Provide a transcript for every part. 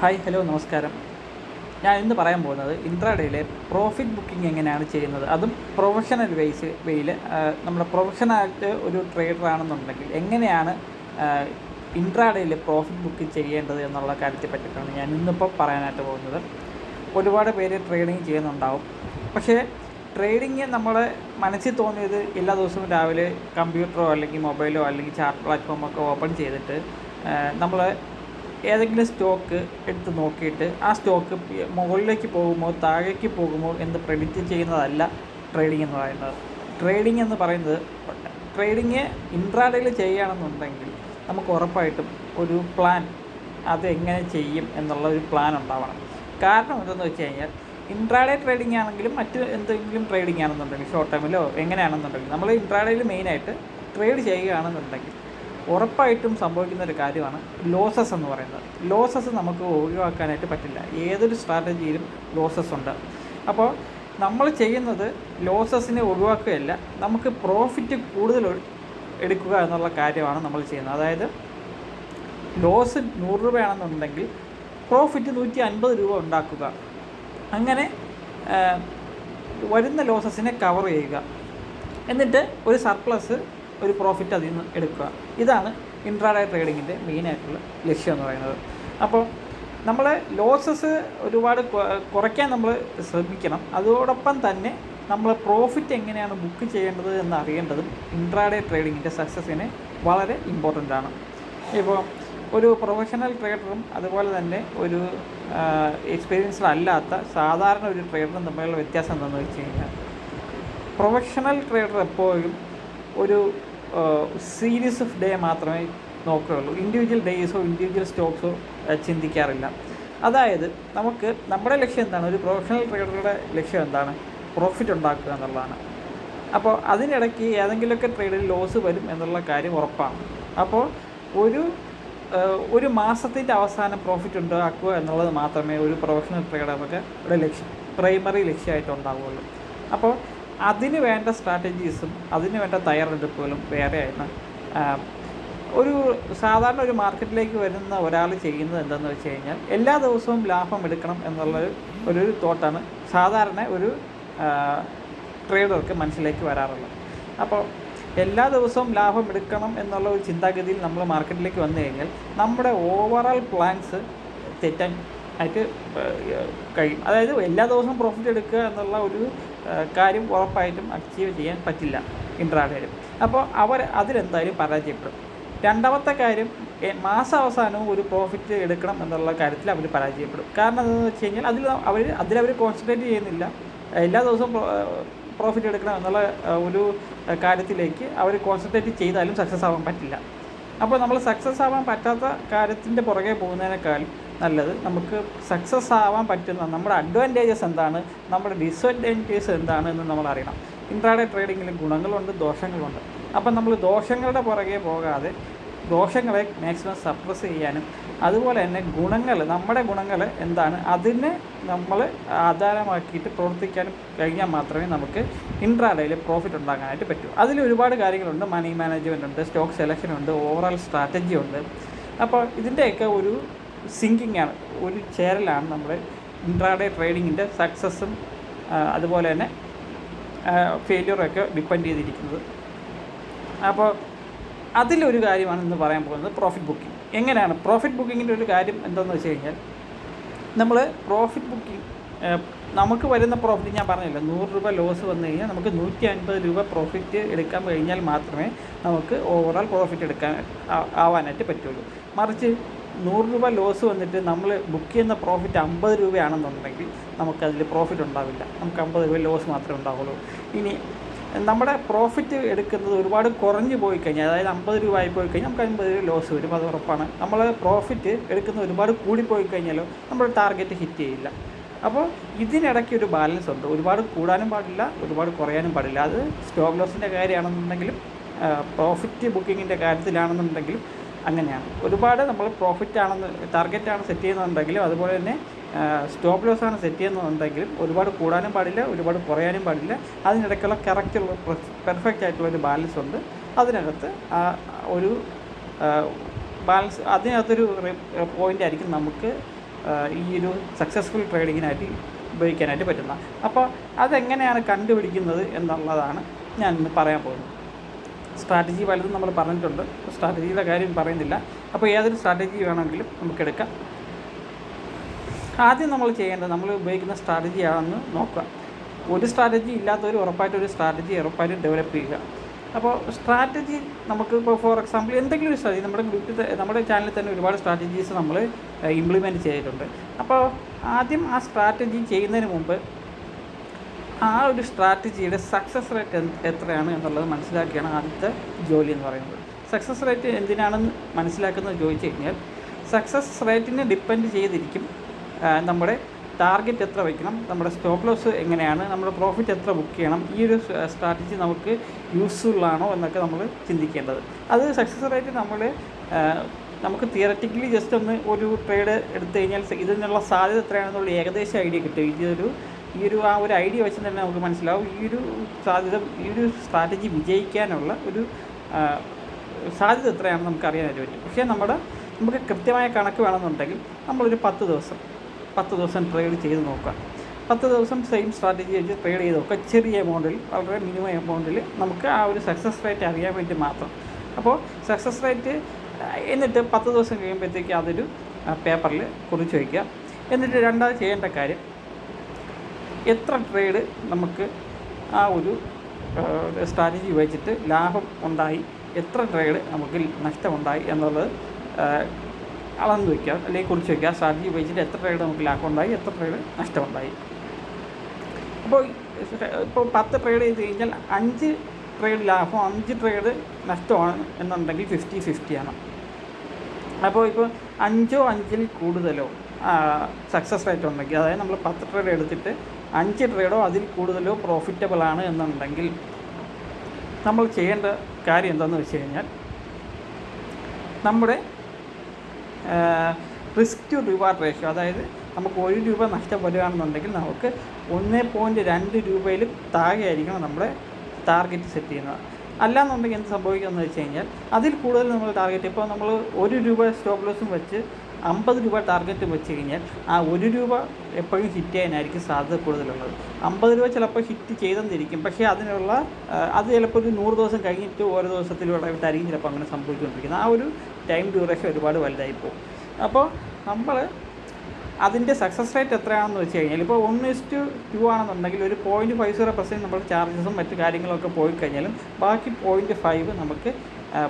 Hi hello നമസ്കാരം. ഞാൻ ഇന്ന് പറയാൻ പോകുന്നത് ഇൻട്രാഡേയിലെ പ്രോഫിറ്റ് ബുക്കിംഗ് എങ്ങനെയാണ് ചെയ്യുന്നത്, അതും പ്രൊഫഷണൽ വേയിൽ നമ്മുടെ പ്രൊഫഷണലായിട്ട് ഒരു ട്രേഡർ ആണെന്നുണ്ടെങ്കിൽ എങ്ങനെയാണ് ഇൻട്രാഡേയിൽ പ്രോഫിറ്റ് ബുക്കിംഗ് ചെയ്യേണ്ടത് എന്നുള്ള കാര്യത്തെ പറ്റിയിട്ടാണ് ഞാൻ ഇന്നിപ്പോൾ പറയാനായിട്ട് പോകുന്നത്. ഒരുപാട് പേര് ട്രേഡിങ് ചെയ്യുന്നുണ്ടാവും. പക്ഷേ ട്രേഡിങ് നമ്മളെ മനസ്സിൽ തോന്നിയത് എല്ലാ ദിവസവും രാവിലെ കമ്പ്യൂട്ടറോ അല്ലെങ്കിൽ മൊബൈലോ അല്ലെങ്കിൽ ചാർട്ട് പ്ലാറ്റ്ഫോമൊക്കെ ഓപ്പൺ ചെയ്തിട്ട് നമ്മൾ ഏതെങ്കിലും സ്റ്റോക്ക് എടുത്ത് നോക്കിയിട്ട് ആ സ്റ്റോക്ക് മുകളിലേക്ക് പോകുമോ താഴേക്ക് പോകുമോ എന്ന് പ്രെഡിക്റ്റ് ചെയ്യുന്നതല്ല ട്രേഡിംഗ് എന്ന് പറയുന്നത്. ട്രേഡിങ് ഇൻട്രാഡേയിൽ ചെയ്യുകയാണെന്നുണ്ടെങ്കിൽ നമുക്ക് ഉറപ്പായിട്ടും ഒരു പ്ലാൻ, അത് എങ്ങനെ ചെയ്യും എന്നുള്ള ഒരു പ്ലാൻ ഉണ്ടാവണം. കാരണം എന്തെന്ന് വെച്ച് കഴിഞ്ഞാൽ ഇൻട്രാഡേ ട്രേഡിംഗ് ആണെങ്കിലും മറ്റ് എന്തെങ്കിലും ട്രേഡിംഗ് ആണെന്നുണ്ടെങ്കിൽ ഷോർട്ട് ടൈമിലോ എങ്ങനെയാണെന്നുണ്ടെങ്കിൽ നമ്മൾ ഇൻട്രാഡേയിൽ മെയിനായിട്ട് ട്രേഡ് ചെയ്യുകയാണെന്നുണ്ടെങ്കിൽ ഉറപ്പായിട്ടും സംഭവിക്കുന്ന ഒരു കാര്യമാണ് ലോസസ് എന്ന് പറയുന്നത്. ലോസസ് നമുക്ക് ഒഴിവാക്കാനായിട്ട് പറ്റില്ല. ഏതൊരു സ്ട്രാറ്റജിയിലും ലോസസ് ഉണ്ട്. അപ്പോൾ നമ്മൾ ചെയ്യുന്നത് ലോസസിനെ ഒഴിവാക്കുകയല്ല, നമുക്ക് പ്രോഫിറ്റ് കൂടുതൽ എടുക്കുക എന്നുള്ള കാര്യമാണ് നമ്മൾ ചെയ്യുന്നത്. അതായത് ലോസ് 100 രൂപയാണെന്നുണ്ടെങ്കിൽ പ്രോഫിറ്റ് 150 രൂപ ഉണ്ടാക്കുക. അങ്ങനെ വരുന്ന ലോസസിനെ കവർ ചെയ്യുക. എന്നിട്ട് ഒരു സർപ്ലസ്, ഒരു പ്രോഫിറ്റ് അതിൽ നിന്ന് എടുക്കുക. ഇതാണ് ഇൻട്രാഡേ ട്രേഡിങ്ങിൻ്റെ മെയിനായിട്ടുള്ള ലക്ഷ്യം എന്ന് പറയുന്നത്. അപ്പോൾ നമ്മൾ ലോസസ് ഒരുപാട് കുറയ്ക്കാൻ നമ്മൾ ശ്രമിക്കണം. അതോടൊപ്പം തന്നെ നമ്മൾ പ്രോഫിറ്റ് എങ്ങനെയാണ് ബുക്ക് ചെയ്യേണ്ടത് എന്ന് അറിയേണ്ടതും ഇൻട്രാഡേ ട്രേഡിങ്ങിൻ്റെ സക്സസ്സിന് വളരെ ഇമ്പോർട്ടൻ്റ് ആണ്. ഇപ്പോൾ ഒരു പ്രൊഫഷണൽ ട്രേഡറും അതുപോലെ തന്നെ ഒരു എക്സ്പീരിയൻസ്ഡ് അല്ലാത്ത സാധാരണ ഒരു ട്രേഡറും തമ്മിലുള്ള വ്യത്യാസം എന്താണെന്ന് വെച്ച് കഴിഞ്ഞാൽ, പ്രൊഫഷണൽ ട്രേഡർ എപ്പോഴും ഒരു സീരീസ് ഓഫ് ഡേ മാത്രമേ നോക്കുകയുള്ളൂ. Individual ഡേയ്സോ individual സ്റ്റോക്സോ ചിന്തിക്കാറില്ല. അതായത് നമ്മുടെ ലക്ഷ്യം എന്താണ്? ഒരു പ്രൊഫഷണൽ ട്രേഡറുടെ ലക്ഷ്യം എന്താണ്? പ്രോഫിറ്റ് ഉണ്ടാക്കുക എന്നുള്ളതാണ്. അപ്പോൾ അതിനിടയ്ക്ക് ഏതെങ്കിലുമൊക്കെ ട്രേഡിൽ ലോസ് വരും എന്നുള്ള കാര്യം ഉറപ്പാണ്. അപ്പോൾ ഒരു മാസത്തിൻ്റെ അവസാനം പ്രോഫിറ്റ് ഉണ്ടാക്കുക എന്നുള്ളത് മാത്രമേ ഒരു പ്രൊഫഷണൽ ട്രേഡർക്ക് പ്രൈമറി ലക്ഷ്യമായിട്ടുണ്ടാവുകയുള്ളൂ. അപ്പോൾ അതിന് വേണ്ട സ്ട്രാറ്റജീസും അതിന് വേണ്ട തയ്യാറെടുപ്പുകളും വേറെയാണ്. സാധാരണ ഒരു മാർക്കറ്റിലേക്ക് വരുന്ന ഒരാൾ ചെയ്യുന്നത് എന്താണെന്ന് വെച്ച് കഴിഞ്ഞാൽ, എല്ലാ ദിവസവും ലാഭം എടുക്കണം എന്നുള്ള ഒരു തോട്ടാണ് സാധാരണ ഒരു ട്രേഡർക്ക് മനസ്സിലേക്ക് വരാറുള്ളത്. അപ്പോൾ എല്ലാ ദിവസവും ലാഭം എടുക്കണം എന്നുള്ള ഒരു ചിന്താഗതിയിൽ നമ്മൾ മാർക്കറ്റിലേക്ക് വന്നു കഴിഞ്ഞാൽ നമ്മുടെ ഓവറോൾ പ്ലാൻസ് തെറ്റാൻ ആയിട്ട് കഴിയും. അതായത് എല്ലാ ദിവസവും പ്രോഫിറ്റ് എടുക്കുക എന്നുള്ള ഒരു കാര്യം ഉറപ്പായിട്ടും അച്ചീവ് ചെയ്യാൻ പറ്റില്ല ഇൻട്രാഡേയിൽ. അപ്പോൾ അതിലെന്തായാലും പരാജയപ്പെടും. രണ്ടാമത്തെ കാര്യം, മാസാവസാനവും ഒരു പ്രോഫിറ്റ് എടുക്കണം എന്നുള്ള കാര്യത്തിൽ അവർ പരാജയപ്പെടും. കാരണം എന്താണെന്ന് വെച്ച് കഴിഞ്ഞാൽ അതിലവർ കോൺസെൻട്രേറ്റ് ചെയ്യുന്നില്ല. എല്ലാ ദിവസവും പ്രോഫിറ്റ് എടുക്കണം എന്നുള്ള ഒരു കാര്യത്തിലേക്ക് അവർ കോൺസെൻട്രേറ്റ് ചെയ്താലും സക്സസ് ആവാൻ പറ്റില്ല. അപ്പോൾ നമ്മൾ സക്സസ് ആവാൻ പറ്റാത്ത കാര്യത്തിൻ്റെ പുറകെ പോകുന്നതിനേക്കാൾ നല്ലത് നമുക്ക് സക്സസ് ആവാൻ പറ്റുന്ന നമ്മുടെ അഡ്വാൻറ്റേജസ് എന്താണ്, നമ്മുടെ ഡിസ്അഡ്വാൻറ്റേജസ് എന്താണ് എന്ന് നമ്മൾ അറിയണം. ഇൻട്രാഡേ ട്രേഡിങ്ങിൽ ഗുണങ്ങളുണ്ട്, ദോഷങ്ങളുണ്ട്. അപ്പം നമ്മൾ ദോഷങ്ങളുടെ പുറകെ പോകാതെ ദോഷങ്ങളെ മാക്സിമം സപ്രസ് ചെയ്യാനും അതുപോലെ തന്നെ നമ്മുടെ ഗുണങ്ങൾ എന്താണ് അതിനെ നമ്മൾ ആധാരമാക്കിയിട്ട് പ്രവർത്തിക്കാനും കഴിഞ്ഞാൽ മാത്രമേ നമുക്ക് ഇൻട്രാഡേയിൽ പ്രോഫിറ്റ് ഉണ്ടാക്കാനായിട്ട് പറ്റൂ. അതിൽ ഒരുപാട് കാര്യങ്ങളുണ്ട്. മണി മാനേജ്മെൻ്റ് ഉണ്ട്, സ്റ്റോക്ക് സെലക്ഷൻ ഉണ്ട്, ഓവറോൾ സ്ട്രാറ്റജി ഉണ്ട്. അപ്പോൾ ഇതിൻ്റെയൊക്കെ ഒരു സിങ്കിങ് ആണ്, ഒരു ചേരലാണ് നമ്മുടെ ഇൻട്രാഡേ ട്രേഡിങ്ങിൻ്റെ സക്സസ്സും അതുപോലെ തന്നെ ഫെയിലിയറൊക്കെ ഡിപ്പെൻഡ് ചെയ്തിരിക്കുന്നത്. അപ്പോൾ അതിലൊരു കാര്യമാണ് ഇന്ന് പറയാൻ പോകുന്നത്, പ്രോഫിറ്റ് ബുക്കിംഗ്. എങ്ങനെയാണ് പ്രോഫിറ്റ് ബുക്കിങ്ങിൻ്റെ ഒരു കാര്യം എന്താണെന്ന് വെച്ച് കഴിഞ്ഞാൽ, നമ്മൾ പ്രോഫിറ്റ് ബുക്കിംഗ് നമുക്ക് വരുന്ന പ്രോഫിറ്റ് ഞാൻ പറഞ്ഞില്ല, 100 രൂപ ലോസ് വന്നു കഴിഞ്ഞാൽ നമുക്ക് 150 രൂപ പ്രോഫിറ്റ് എടുക്കാൻ കഴിഞ്ഞാൽ മാത്രമേ നമുക്ക് ഓവറോൾ പ്രോഫിറ്റ് ആവാനായിട്ട് പറ്റുള്ളൂ. മറിച്ച് 100 രൂപ ലോസ് വന്നിട്ട് നമ്മൾ ബുക്ക് ചെയ്യുന്ന പ്രോഫിറ്റ് 50 രൂപയാണെന്നുണ്ടെങ്കിൽ നമുക്കതിൽ പ്രോഫിറ്റ് ഉണ്ടാവില്ല. നമുക്ക് 50 രൂപ ലോസ് മാത്രമേ ഉണ്ടാവുള്ളൂ. ഇനി നമ്മുടെ പ്രോഫിറ്റ് എടുക്കുന്നത് ഒരുപാട് കുറഞ്ഞു പോയി കഴിഞ്ഞാൽ, അതായത് 50 രൂപ ആയി പോയി കഴിഞ്ഞാൽ നമുക്ക് 50 രൂപ ലോസ് വരും, അത് ഉറപ്പാണ്. നമ്മൾ പ്രോഫിറ്റ് എടുക്കുന്ന ഒരുപാട് കൂടിപ്പോയി കഴിഞ്ഞാലോ നമ്മൾ ടാർഗറ്റ് ഹിറ്റ് ചെയ്യില്ല. അപ്പോൾ ഇതിനിടയ്ക്ക് ഒരു ബാലൻസ് ഉണ്ട്. ഒരുപാട് കൂടാനും പാടില്ല, ഒരുപാട് കുറയാനും പാടില്ല. അത് സ്റ്റോപ്പ് ലോസിൻ്റെ കാര്യമാണെന്നുണ്ടെങ്കിലും പ്രോഫിറ്റ് ബുക്കിങ്ങിൻ്റെ കാര്യത്തിലാണെന്നുണ്ടെങ്കിലും അങ്ങനെയാണ്. ഒരുപാട് നമ്മൾ ടാർഗറ്റാണ് സെറ്റ് ചെയ്യുന്നുണ്ടെങ്കിലും അതുപോലെ തന്നെ സ്റ്റോപ്പ് ലോസാണ് സെറ്റ് ചെയ്യുന്നുണ്ടെങ്കിലും ഒരുപാട് കൂടാനും പാടില്ല, ഒരുപാട് കുറയാനും പാടില്ല. അതിനിടയ്ക്കുള്ള കറക്റ്റുള്ള പെർഫെക്റ്റ് ആയിട്ടുള്ളൊരു ബാലൻസ് ഉണ്ട്. അതിനകത്ത് ഒരു ബാലൻസ്, അതിനകത്തൊരു പോയിൻ്റ് ആയിരിക്കും നമുക്ക് ഈ ഒരു സക്സസ്ഫുൾ ട്രേഡിങ്ങിനായിട്ട് ഉപയോഗിക്കാനായിട്ട് പറ്റുന്ന. അപ്പോൾ അതെങ്ങനെയാണ് കണ്ടുപിടിക്കുന്നത് എന്നുള്ളതാണ് ഞാൻ ഇന്ന് പറയാൻ പോകുന്നത്. സ്ട്രാറ്റജി പലതും നമ്മൾ പറഞ്ഞിട്ടുണ്ട്, സ്ട്രാറ്റജിയുടെ കാര്യം പറയുന്നില്ല. അപ്പോൾ ഏതൊരു സ്ട്രാറ്റജി വേണമെങ്കിലും നമുക്കെടുക്കാം. ആദ്യം നമ്മൾ ചെയ്യേണ്ടത് നമ്മൾ ഉപയോഗിക്കുന്ന സ്ട്രാറ്റജി ആണെന്ന് നോക്കുക. ഒരു സ്ട്രാറ്റജി ഇല്ലാത്തവർ ഉറപ്പായിട്ടും ഡെവലപ്പ് ചെയ്യുക. അപ്പോൾ സ്ട്രാറ്റജി നമുക്ക് ഇപ്പോൾ ഫോർ എക്സാമ്പിൾ എന്തെങ്കിലും ഒരു സ്ട്രാറ്റജി നമ്മുടെ ഗ്രൂപ്പിൽ നമ്മുടെ ചാനലിൽ തന്നെ ഒരുപാട് സ്ട്രാറ്റജീസ് നമ്മൾ ഇംപ്ലിമെൻറ്റ് ചെയ്തിട്ടുണ്ട്. അപ്പോൾ ആദ്യം ആ സ്ട്രാറ്റജി ചെയ്യുന്നതിന് മുമ്പ് ആ ഒരു സ്ട്രാറ്റജിയുടെ സക്സസ് റേറ്റ് എത്രയാണ് എന്നുള്ളത് മനസ്സിലാക്കിയാണ് ആദ്യത്തെ ജോലി എന്ന് പറയുന്നത്. സക്സസ് റേറ്റ് എന്തിനാണെന്ന് മനസ്സിലാക്കുന്നത് ചോദിച്ചു കഴിഞ്ഞാൽ സക്സസ് റേറ്റിനെ ഡിപ്പെൻഡ് ചെയ്തിരിക്കും നമ്മുടെ ടാർഗറ്റ് എത്ര വയ്ക്കണം, നമ്മുടെ സ്റ്റോപ്പ് ലോസ് എങ്ങനെയാണ്, നമ്മുടെ പ്രോഫിറ്റ് എത്ര ബുക്ക് ചെയ്യണം, ഈ ഒരു സ്ട്രാറ്റജി നമുക്ക് യൂസ്ഫുള്ളാണോ എന്നൊക്കെ നമ്മൾ ചിന്തിക്കേണ്ടത്. അത് സക്സസ് റേറ്റ് നമുക്ക് തിയററ്റിക്കലി ജസ്റ്റ് ഒന്ന് ഒരു ട്രേഡ് എടുത്തു കഴിഞ്ഞാൽ ഇതിനുള്ള സാധ്യത എത്രയാണെന്നുള്ള ഏകദേശം ഐഡിയ കിട്ടും. ഈ ഒരു ഒരു ഐഡിയ വെച്ച് തന്നെ നമുക്ക് മനസ്സിലാവും ഈ ഒരു സ്ട്രാറ്റജി വിജയിക്കാനുള്ള ഒരു സാധ്യത എത്രയാണെന്ന് നമുക്ക് അറിയാനായിട്ട് പറ്റും. പക്ഷേ നമുക്ക് കൃത്യമായ കണക്ക് വേണമെന്നുണ്ടെങ്കിൽ നമ്മളൊരു 10 ദിവസം ട്രേഡ് ചെയ്ത് നോക്കുക. 10 ദിവസം സെയിം സ്ട്രാറ്റജി വെച്ച് ട്രേഡ് ചെയ്ത് നോക്കുക. ചെറിയ എമൗണ്ടിൽ, വളരെ മിനിമം എമൗണ്ടിൽ നമുക്ക് ആ ഒരു സക്സസ് റേറ്റ് അറിയാൻ വേണ്ടി മാത്രം. അപ്പോൾ സക്സസ് റേറ്റ് എന്നിട്ട് 10 ദിവസം കഴിയുമ്പോഴത്തേക്ക് അതൊരു പേപ്പറിൽ കുറിച്ച് വയ്ക്കുക. എന്നിട്ട് രണ്ടാമത് ചെയ്യേണ്ട കാര്യം, എത്ര ട്രേഡ് നമുക്ക് ആ ഒരു സ്ട്രാറ്റജി വെച്ചിട്ട് ലാഭം ഉണ്ടായി, എത്ര ട്രേഡ് നമുക്ക് നഷ്ടമുണ്ടായി എന്നുള്ളത് അളന്ന് വയ്ക്കുക, അല്ലെങ്കിൽ കുറിച്ച് വയ്ക്കുക. സ്ട്രാറ്റജി ഉപയോഗിച്ചിട്ട് എത്ര ട്രേഡ് നമുക്ക് ലാഭം ഉണ്ടായി, എത്ര ട്രേഡ് നഷ്ടമുണ്ടായി. അപ്പോൾ 10 ട്രേഡ് ചെയ്ത് കഴിഞ്ഞാൽ 5 ട്രേഡ് ലാഭം 5 ട്രേഡ് നഷ്ടമാണ് എന്നുണ്ടെങ്കിൽ 50-50 ആണ്. അപ്പോൾ 5-5 കൂടുതലോ സക്സസ് റേറ്റ് ഉണ്ടെങ്കിൽ, അതായത് നമ്മൾ 10 ട്രേഡ് എടുത്തിട്ട് 5 ട്രേഡോ അതിൽ കൂടുതലോ പ്രോഫിറ്റബിൾ ആണ് എന്നുണ്ടെങ്കിൽ നമ്മൾ ചെയ്യേണ്ട കാര്യം എന്താണെന്ന് വെച്ച് കഴിഞ്ഞാൽ നമ്മുടെ റിസ്ക് ടു റിവാർഡ് റേഷ്യോ, അതായത് നമുക്ക് 1 രൂപ നഷ്ടം വരികയാണെന്നുണ്ടെങ്കിൽ നമുക്ക് 1.2 രൂപയിലും താഴെ ആയിരിക്കണം നമ്മുടെ ടാർഗറ്റ് സെറ്റ് ചെയ്യുന്നത്. അല്ലാന്നുണ്ടെങ്കിൽ എന്ത് സംഭവിക്കുമെന്ന് വെച്ച് കഴിഞ്ഞാൽ അതിൽ കൂടുതൽ നമ്മൾ ടാർഗറ്റ്, ഇപ്പോൾ നമ്മൾ 1 രൂപ സ്റ്റോപ്പ് ലോസും വെച്ച് 50 രൂപ ടാർഗറ്റ് വെച്ച് കഴിഞ്ഞാൽ ആ 1 രൂപ എപ്പോഴും ഹിറ്റ് ചെയ്യാനായിരിക്കും സാധ്യത കൂടുതലുള്ളത്. 50 രൂപ ചിലപ്പോൾ ഹിറ്റ് ചെയ്തെന്നിരിക്കും, പക്ഷേ അത് ചിലപ്പോൾ ഒരു 100 ദിവസം കഴിഞ്ഞിട്ട് ഓരോ ദിവസത്തിലൂടെയായിരിക്കും ചിലപ്പോൾ അങ്ങനെ സംഭവിച്ചുകൊണ്ടിരിക്കുന്നത്. ആ ഒരു ടൈം ഡ്യൂറേഷൻ ഒരുപാട് വലുതായി പോകും. അപ്പോൾ നമ്മൾ അതിൻ്റെ സക്സസ് റേറ്റ് എത്രയാണെന്ന് വെച്ച് കഴിഞ്ഞാൽ ഇപ്പോൾ 1:2 ആണെന്നുണ്ടെങ്കിൽ ഒരു 0.50% നമ്മുടെ ചാർജസും മറ്റു കാര്യങ്ങളൊക്കെ പോയി കഴിഞ്ഞാലും ബാക്കി 0.5 നമുക്ക്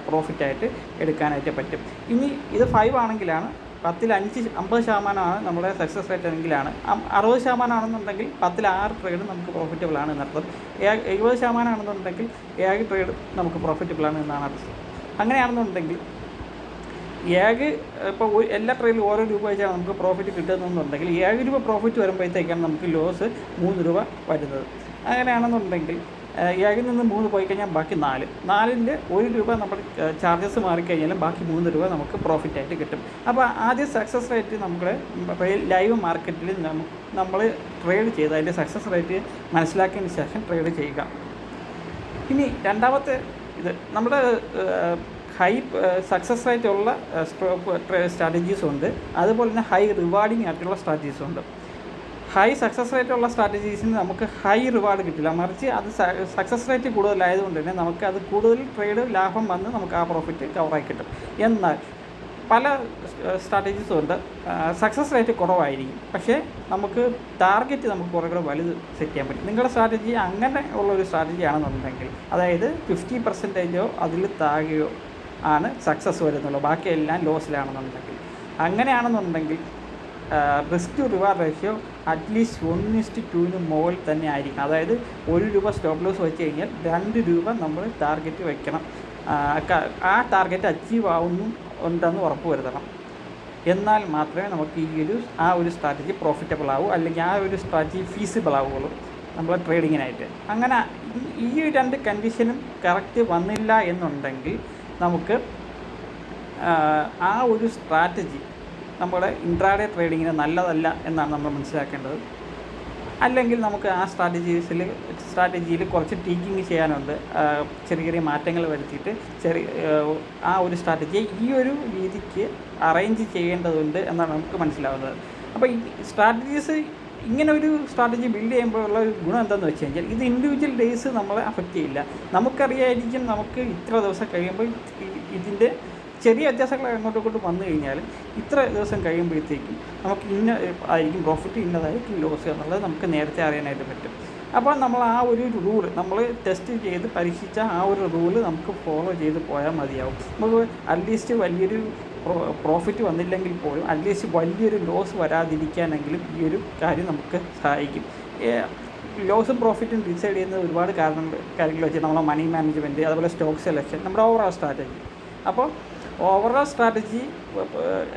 പ്രോഫിറ്റായിട്ട് എടുക്കാനായിട്ട് പറ്റും. ഇനി ഇത് 5 ആണെങ്കിലാണ് 10ൽ 50% നമ്മുടെ സക്സസ് റേറ്റ് എങ്കിലാണ്. 60% ആണെന്നുണ്ടെങ്കിൽ 10ൽ 6 ട്രേഡ് നമുക്ക് പ്രോഫിറ്റബിൾ ആണ് എന്നർത്ഥം. 70% ആണെന്നുണ്ടെങ്കിൽ 7 ട്രേഡ് നമുക്ക് പ്രോഫിറ്റബിൾ ആണ് എന്നാണ് അർത്ഥം. അങ്ങനെയാണെന്നുണ്ടെങ്കിൽ ഇപ്പോൾ എല്ലാ ട്രേഡിലും ഓരോ രൂപ വെച്ചാണ് നമുക്ക് പ്രോഫിറ്റ് കിട്ടുന്നതെന്നുണ്ടെങ്കിൽ 7 രൂപ പ്രോഫിറ്റ് വരുമ്പോഴത്തേക്കാണ് നമുക്ക് ലോസ് 3 രൂപ വരുന്നത്. അങ്ങനെയാണെന്നുണ്ടെങ്കിൽ 7ൽ നിന്ന് 3 പോയി കഴിഞ്ഞാൽ ബാക്കി 4ൻ്റെ 1 രൂപ നമ്മുടെ ചാർജസ് മാറിക്കഴിഞ്ഞാലും ബാക്കി 3 രൂപ നമുക്ക് പ്രോഫിറ്റായിട്ട് കിട്ടും. അപ്പോൾ ആദ്യം സക്സസ് റേറ്റ് നമ്മുടെ ലൈവ് മാർക്കറ്റിൽ നമ്മൾ ട്രേഡ് ചെയ്ത് അതിൻ്റെ സക്സസ് റേറ്റ് മനസ്സിലാക്കിയതിന് ശേഷം ട്രേഡ് ചെയ്യുക. ഇനി രണ്ടാമത്തെ നമ്മുടെ ഹൈ സക്സസ് റേറ്റ് ഉള്ള സ്ട്രാറ്റജീസും ഉണ്ട്, അതുപോലെ തന്നെ ഹൈ റിവാർഡിങ് ആയിട്ടുള്ള സ്ട്രാറ്റജീസും ഉണ്ട്. ഹൈ സക്സസ് റേറ്റ് ഉള്ള സ്ട്രാറ്റജീസിന് നമുക്ക് ഹൈ റിവാർഡ് കിട്ടില്ല, മറിച്ച് അത് സക്സസ് റേറ്റ് കൂടുതലായതുകൊണ്ട് തന്നെ നമുക്ക് അത് കൂടുതൽ ട്രേഡ് ലാഭം വന്ന് നമുക്ക് ആ പ്രോഫിറ്റ് കവറായി കിട്ടും. എന്നാൽ പല സ്ട്രാറ്റജീസും ഉണ്ട് സക്സസ് റേറ്റ് കുറവായിരിക്കും, പക്ഷേ നമുക്ക് ടാർഗറ്റ് നമുക്ക് കുറേ കൂടെ വലുത് സെറ്റ് ചെയ്യാൻ പറ്റും. നിങ്ങളുടെ സ്ട്രാറ്റജി അങ്ങനെ ഉള്ളൊരു സ്ട്രാറ്റജി ആണെന്നുണ്ടെങ്കിൽ, അതായത് 50% അതിൽ താഴെയോ ആണ് സക്സസ് വരുന്നുള്ളൂ, ബാക്കിയെല്ലാം ലോസിലാണെന്നുണ്ടെങ്കിൽ, അങ്ങനെയാണെന്നുണ്ടെങ്കിൽ risk to reward ratio at least 1:2 മുകളിൽ തന്നെ ആയിരിക്കും. അതായത് 1 രൂപ സ്റ്റോപ്പ് ലോസ് വെച്ച് കഴിഞ്ഞാൽ 2 രൂപ നമ്മൾ ടാർഗറ്റ് വയ്ക്കണം. ആ ടാർഗറ്റ് അച്ചീവ് ഉണ്ടെന്ന് ഉറപ്പ് വരുത്തണം. എന്നാൽ മാത്രമേ നമുക്ക് ആ ഒരു സ്ട്രാറ്റജി പ്രോഫിറ്റബിൾ ആവൂ, അല്ലെങ്കിൽ ആ ഒരു സ്ട്രാറ്റജി ഫീസിബിൾ ആവുകയുള്ളൂ നമ്മൾ ട്രേഡിങ്ങിനായിട്ട്. അങ്ങനെ ഈ 2 കണ്ടീഷനും കറക്റ്റ് വന്നില്ല എന്നുണ്ടെങ്കിൽ നമുക്ക് ആ ഒരു സ്ട്രാറ്റജി നമ്മുടെ ഇൻട്രാഡേ ട്രേഡിങ്ങിന് നല്ലതല്ല എന്നാണ് നമ്മൾ മനസ്സിലാക്കേണ്ടത്. അല്ലെങ്കിൽ നമുക്ക് ആ സ്ട്രാറ്റജിയിൽ കുറച്ച് ടീക്കിങ് ചെയ്യാനുണ്ട്, ചെറിയ ചെറിയ മാറ്റങ്ങൾ വരുത്തിയിട്ട് ആ ഒരു സ്ട്രാറ്റജിയെ ഈ ഒരു രീതിക്ക് അറേഞ്ച് ചെയ്യേണ്ടതുണ്ട് എന്നാണ് നമുക്ക് മനസ്സിലാവുന്നത്. അപ്പോൾ ഈ സ്ട്രാറ്റജീസ് ഇങ്ങനെ ഒരു സ്ട്രാറ്റജി ബിൽഡ് ചെയ്യുമ്പോഴുള്ള ഒരു ഗുണം എന്താണെന്ന് വെച്ച് കഴിഞ്ഞാൽ ഇത് ഇൻഡിവിജ്വൽ ഡേയ്സ് നമ്മളെ അഫക്റ്റ് ചെയ്യില്ല. നമുക്കറിയായിരിക്കും നമുക്ക് ഇത്ര ദിവസം കഴിയുമ്പോൾ ഇതിൻ്റെ ചെറിയ വ്യത്യാസങ്ങൾ അങ്ങോട്ടും ഇങ്ങോട്ടും വന്നു കഴിഞ്ഞാൽ ഇത്ര ദിവസം കഴിയുമ്പോഴത്തേക്കും നമുക്ക് ഇന്ന ആയിരിക്കും പ്രോഫിറ്റ്, ഇന്നതായിരിക്കും ലോസ് എന്നുള്ളത് നമുക്ക് നേരത്തെ അറിയാനായിട്ട് പറ്റും. അപ്പോൾ നമ്മൾ ആ ഒരു റൂൾ നമ്മൾ ടെസ്റ്റ് ചെയ്ത് പരീക്ഷിച്ച ആ ഒരു റൂള് നമുക്ക് ഫോളോ ചെയ്ത് പോയാൽ മതിയാവും. നമുക്ക് അറ്റ്ലീസ്റ്റ് വലിയൊരു പ്രോഫിറ്റ് വന്നില്ലെങ്കിൽ പോലും അറ്റ്ലീസ്റ്റ് വലിയൊരു ലോസ് വരാതിരിക്കാനെങ്കിലും ഈ ഒരു കാര്യം നമുക്ക് സഹായിക്കും. ലോസും പ്രോഫിറ്റും ഡിസൈഡ് ചെയ്യുന്ന ഒരുപാട് കാര്യങ്ങൾ വെച്ച് നമ്മളെ മണി മാനേജ്മെൻറ്റ്, അതുപോലെ സ്റ്റോക്ക് സെലക്ഷൻ, നമ്മുടെ ഓവറോൾ സ്ട്രാറ്റജി. അപ്പോൾ ഓവറോൾ സ്ട്രാറ്റജി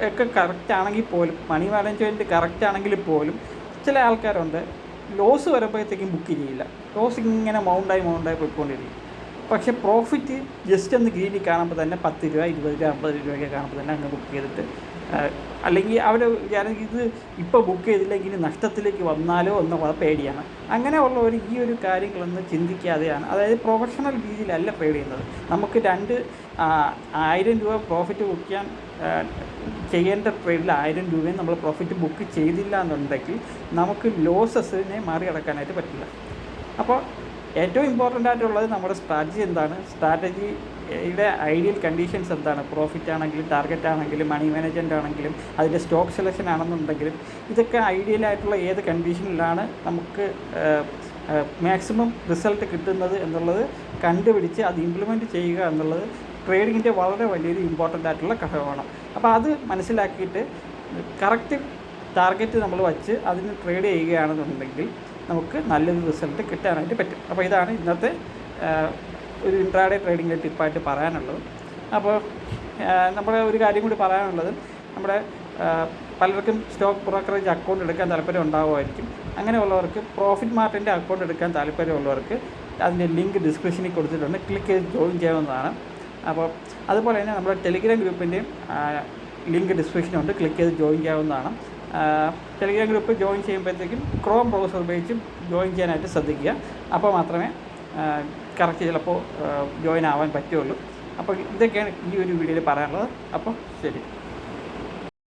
ഒക്കെ കറക്റ്റ് ആണെങ്കിൽ പോലും, മണി മാനേജ്മെൻറ്റ് കറക്റ്റ് ആണെങ്കിൽ പോലും ചില ആൾക്കാരുണ്ട് ലോസ് വരുമ്പോഴത്തേക്കും ബുക്ക് ചെയ്യില്ല. ലോസ് ഇങ്ങനെ മൗണ്ടായി പോയിക്കൊണ്ടിരിക്കും. പക്ഷേ പ്രോഫിറ്റ് ജസ്റ്റ് ഒന്ന് ഗ്രീനിൽ കാണുമ്പോൾ തന്നെ 10 രൂപ, 20 രൂപ, 50 രൂപയൊക്കെ കാണുമ്പോൾ തന്നെ അങ്ങ് ബുക്ക് ചെയ്തിട്ട്, അല്ലെങ്കിൽ അവർ വിചാരിക്കും ഇത് ഇപ്പോൾ ബുക്ക് ചെയ്തില്ലെങ്കിൽ നഷ്ടത്തിലേക്ക് വന്നാലോ എന്നുള്ള പേടിയാണ്. അങ്ങനെയുള്ളവർ ഈ ഒരു കാര്യങ്ങളൊന്നും ചിന്തിക്കാതെയാണ്, അതായത് പ്രൊഫഷണൽ രീതിയിലല്ല ട്രേഡ് ചെയ്യുന്നത്. നമുക്ക് 1000 രൂപ പ്രോഫിറ്റ് ബുക്ക് ചെയ്യാൻ ചെയ്യേണ്ട ട്രേഡിൽ 1000 രൂപയും നമ്മൾ പ്രോഫിറ്റ് ബുക്ക് ചെയ്തില്ല എന്നുണ്ടെങ്കിൽ നമുക്ക് ലോസസിനെ മറികടക്കാനായിട്ട് പറ്റില്ല. അപ്പോൾ ഏറ്റവും ഇമ്പോർട്ടൻ്റ് ആയിട്ടുള്ളത് നമ്മുടെ സ്ട്രാറ്റജി എന്താണ്, സ്ട്രാറ്റജിയുടെ ഐഡിയൽ കണ്ടീഷൻസ് എന്താണ്, പ്രോഫിറ്റ് ആണെങ്കിലും ടാർഗറ്റ് ആണെങ്കിലും മണി മാനേജ്മെൻ്റ് ആണെങ്കിലും അതിൻ്റെ സ്റ്റോക്ക് സെലക്ഷൻ ആണെന്നുണ്ടെങ്കിലും ഇതൊക്കെ ഐഡിയലായിട്ടുള്ള ഏത് കണ്ടീഷനിലാണ് നമുക്ക് മാക്സിമം റിസൾട്ട് കിട്ടുന്നത് എന്നുള്ളത് കണ്ടുപിടിച്ച് അത് ഇംപ്ലിമെൻറ്റ് ചെയ്യുക എന്നുള്ളത് ട്രേഡിങ്ങിൻ്റെ വളരെ വലിയൊരു ഇമ്പോർട്ടൻ്റ് ആയിട്ടുള്ള ഘടകമാണ്. അപ്പോൾ അത് മനസ്സിലാക്കിയിട്ട് കറക്റ്റ് ടാർഗറ്റ് നമ്മൾ വച്ച് അതിന് ട്രേഡ് ചെയ്യുകയാണെന്നുണ്ടെങ്കിൽ നമുക്ക് നല്ലൊരു റിസൾട്ട് കിട്ടാനായിട്ട് പറ്റും. അപ്പോൾ ഇതാണ് ഇന്നത്തെ ഒരു ഇൻട്രാഡേ ട്രേഡിങ്ങിൻ്റെ ടിപ്പായിട്ട് പറയാനുള്ളത്. അപ്പോൾ നമ്മുടെ ഒരു കാര്യം കൂടി പറയാനുള്ളത്, നമ്മുടെ പലർക്കും സ്റ്റോക്ക് ബ്രോക്കറേജ് അക്കൗണ്ട് എടുക്കാൻ താല്പര്യം ഉണ്ടാകുമായിരിക്കും. അങ്ങനെയുള്ളവർക്ക് പ്രോഫിറ്റ് മാർട്ടിൻ്റെ അക്കൗണ്ട് എടുക്കാൻ താല്പര്യമുള്ളവർക്ക് അതിൻ്റെ ലിങ്ക് ഡിസ്ക്രിപ്ഷനിൽ കൊടുത്തിട്ടുണ്ട്, ക്ലിക്ക് ചെയ്ത് ജോയിൻ ചെയ്യാവുന്നതാണ്. അപ്പോൾ അതുപോലെ തന്നെ നമ്മുടെ ടെലിഗ്രാം ഗ്രൂപ്പിൻ്റെയും ലിങ്ക് ഡിസ്ക്രിപ്ഷനുണ്ട്, ക്ലിക്ക് ചെയ്ത് ജോയിൻ ചെയ്യാവുന്നതാണ്. ടെലിഗ്രാം ഗ്രൂപ്പ് ജോയിൻ ചെയ്യുമ്പോഴത്തേക്കും ക്രോം ബ്രൗസർ ഉപയോഗിച്ച് ജോയിൻ ചെയ്യാനായിട്ട് ശ്രദ്ധിക്കുക. അപ്പോൾ മാത്രമേ കറക്റ്റ് ചിലപ്പോൾ ജോയിൻ ആവാൻ പറ്റുള്ളൂ. അപ്പോൾ ഇതൊക്കെയാണ് ഈ ഒരു വീഡിയോയിൽ പറയാനുള്ളത്. അപ്പോൾ ശരി.